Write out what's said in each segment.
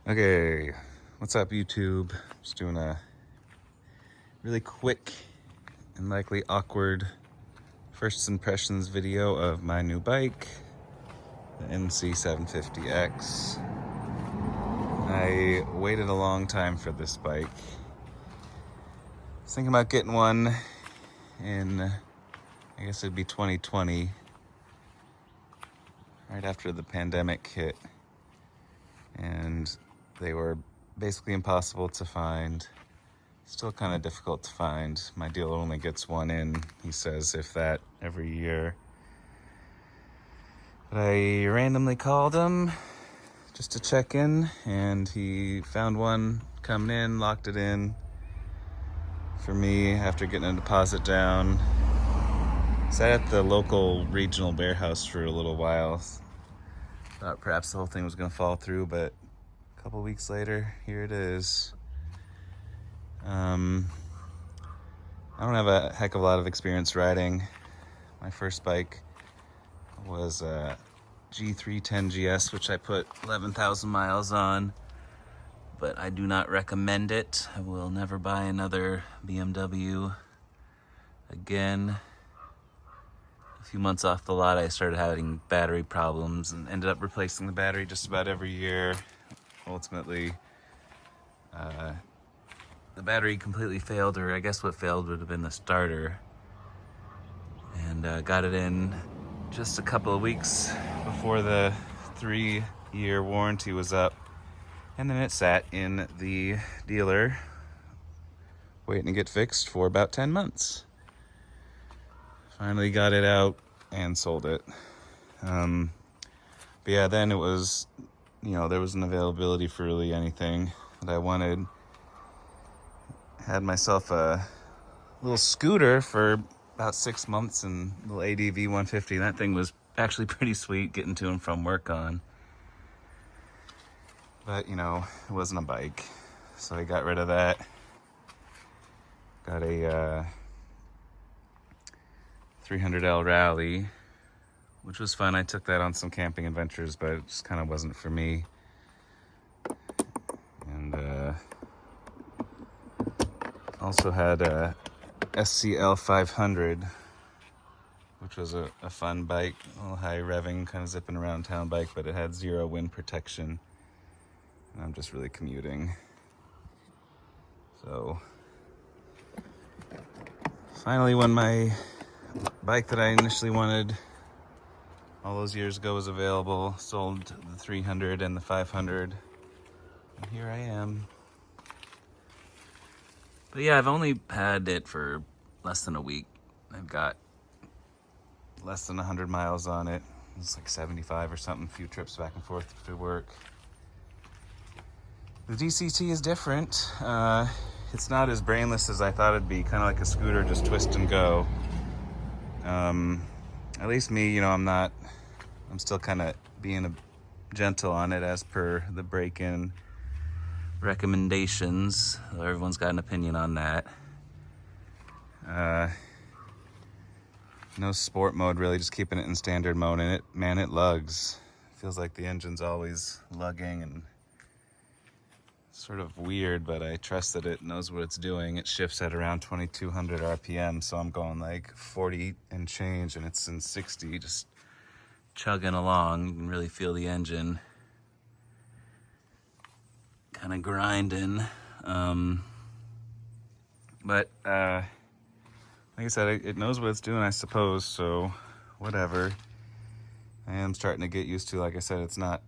Okay, what's up YouTube? Just doing a really quick and likely awkward first impressions video of my new bike, the NC750X. I waited a long time for this bike. I was thinking about getting one in, I guess it'd be 2020, right after the pandemic hit. And they were basically impossible to find. Still kind of difficult to find. My dealer only gets one in, he says, if that, every year. But I randomly called him just to check in, and he found one coming in, locked it in for me after getting a deposit down. Sat at the local regional warehouse for a little while. Thought perhaps the whole thing was going to fall through, but a couple weeks later, here it is. I don't have a heck of a lot of experience riding. My first bike was a G310 GS, which I put 11,000 miles on, but I do not recommend it. I will never buy another BMW again. A few months off the lot, I started having battery problems and ended up replacing the battery just about every year. Ultimately, the battery completely failed, or I guess what failed would have been the starter. And got it in just a couple of weeks before the 3-year warranty was up. And then it sat in the dealer waiting to get fixed for about 10 months. Finally got it out and sold it. But yeah, then it was, there wasn't availability for really anything that I wanted. Had myself a little scooter for about 6 months, and little ADV 150. That thing was actually pretty sweet getting to and from work on. But, it wasn't a bike. So I got rid of that. Got a 300L Rally, which was fun. I took that on some camping adventures, but it just kind of wasn't for me. And also had a SCL 500, which was a fun bike, a little high revving, kind of zipping around town bike, but it had 0 wind protection. And I'm just really commuting. So finally, when my bike that I initially wanted all those years ago was available, sold the 300 and the 500, and here I am. But yeah, I've only had it for less than a week. I've got less than 100 miles on it. It's like 75 or something, a few trips back and forth to work. The DCT is different. It's not as brainless as I thought it'd be, kind of like a scooter, just twist and go. At least me, I'm still kind of being gentle on it as per the break-in recommendations. Everyone's got an opinion on that. No sport mode, really, just keeping it in standard mode, and it lugs. Feels like the engine's always lugging, and sort of weird, but I trust that it knows what it's doing. It shifts at around 2200 RPM, so I'm going like 40 and change, and it's in 60, just chugging along. You can really feel the engine kind of grinding. But like I said, it knows what it's doing, I suppose, so whatever. I am starting to get used to, like I said, it's not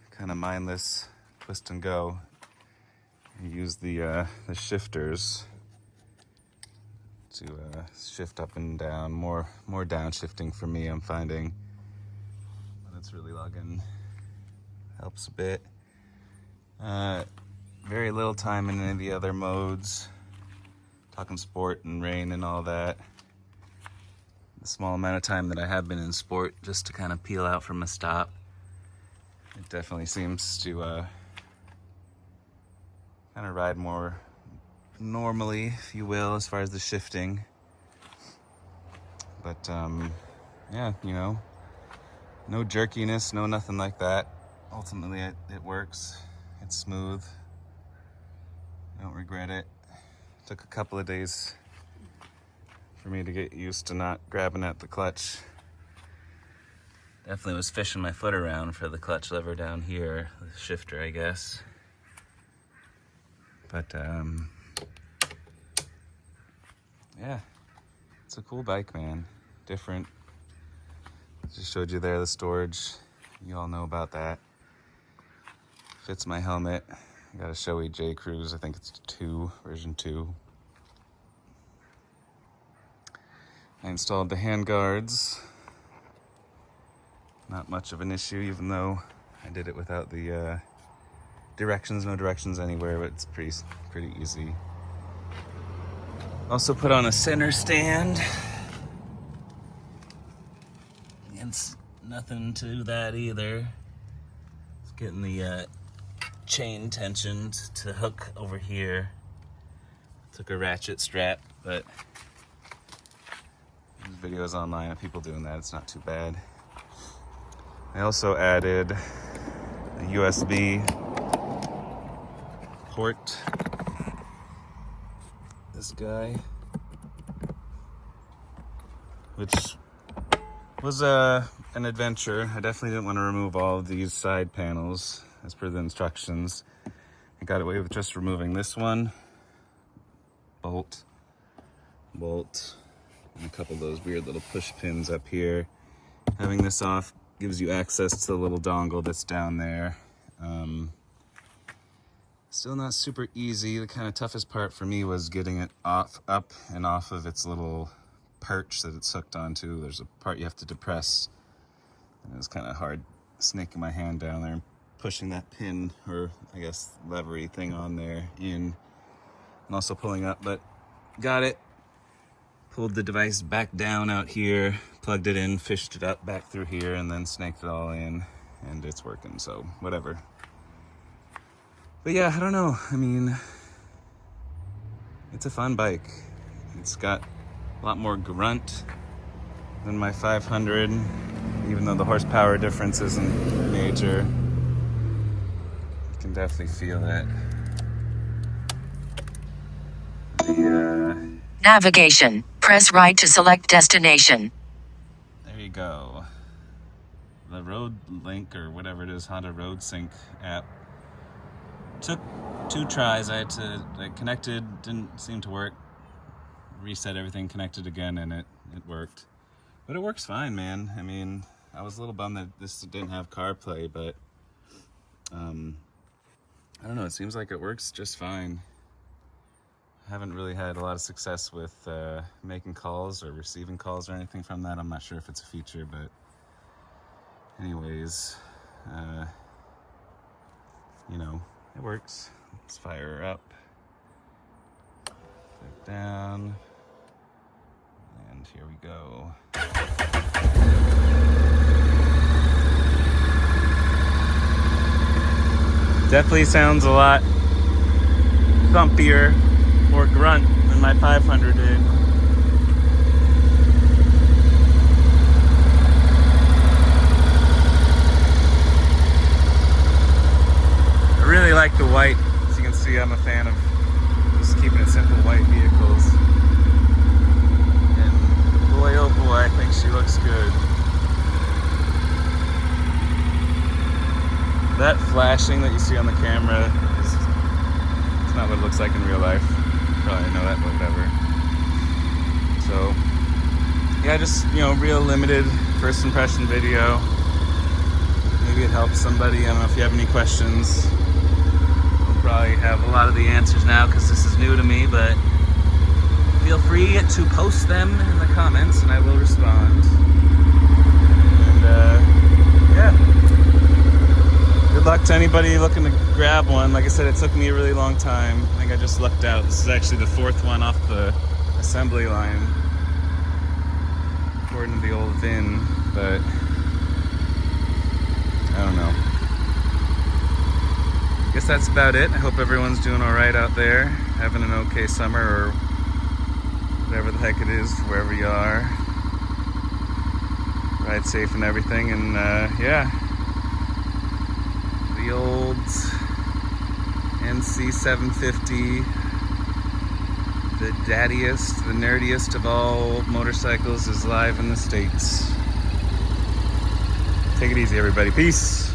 kind of mindless twist and go. You use the shifters to shift up and down, more downshifting for me, I'm finding. But it's really lugging. Helps a bit. Very little time in any of the other modes. Talking sport and rain and all that. The small amount of time that I have been in sport, just to kind of peel out from a stop, it definitely seems to kind of ride more normally, if you will, as far as the shifting. But yeah, no jerkiness, no nothing like that. Ultimately, it works. It's smooth. Don't regret it. Took a couple of days for me to get used to not grabbing at the clutch. Definitely was fishing my foot around for the clutch lever down here, the shifter, I guess. But yeah, it's a cool bike, man. Different. Just showed you there the storage. You all know about that. Fits my helmet. I got a Shoei J Cruise. I think it's 2, version 2. I installed the hand guards. Not much of an issue, even though I did it without the directions. No directions anywhere, but it's pretty easy. Also put on a center stand. It's nothing to that either. It's getting the chain tensioned to hook over here. Took a ratchet strap, but there's videos online of people doing that. It's not too bad. I also added a USB port. This guy, which was an adventure. I definitely didn't want to remove all of these side panels as per the instructions. I got away with just removing this one, bolt, and a couple of those weird little push pins up here. Having this off gives you access to the little dongle that's down there. Still not super easy. The kind of toughest part for me was getting it up and off of its little perch that it's hooked onto. There's a part you have to depress, and it was kind of hard snaking my hand down there and pushing that pin, or I guess levery thing on there in, and also pulling up, but got it. Pulled the device back down out here, plugged it in, fished it up back through here, and then snaked it all in, and it's working, so whatever. But yeah, I don't know. I mean, it's a fun bike. It's got a lot more grunt than my 500, even though the horsepower difference isn't major. You can definitely feel it. Navigation. Press right to select destination. There you go. The Road Link, or whatever it is, Honda Road Sync app. Took 2 tries. I connected, didn't seem to work. Reset everything, connected again, and it worked. But it works fine, man. I mean, I was a little bummed that this didn't have CarPlay, but I don't know, it seems like it works just fine. I haven't really had a lot of success with making calls or receiving calls or anything from that. I'm not sure if it's a feature, but anyways, you know, it works. Let's fire her up. Put it down. And here we go. Definitely sounds a lot thumpier, more grunt than my 500 did. I really like the white. As you can see, I'm a fan of just keeping it simple, white vehicles. And boy, oh boy, I think she looks good. That flashing that you see on the camera is it's not what it looks like in real life. You probably know that, but whatever. So, yeah, just, you know, real limited first impression video. Maybe it helps somebody. I don't know if you have any questions. I'll probably have a lot of the answers now because this is new to me, but feel free to post them in the comments and I will respond. And, yeah. Good luck to anybody looking to grab one. Like I said, it took me a really long time. I think I just lucked out. This is actually the 4th one off the assembly line, according to the old VIN, but I don't know. Guess that's about it. I hope everyone's doing all right out there, having an okay summer or whatever the heck it is, wherever you are. Ride safe and everything, and yeah. The old NC750, the daddiest, the nerdiest of all motorcycles, is live in the States. Take it easy, everybody. Peace.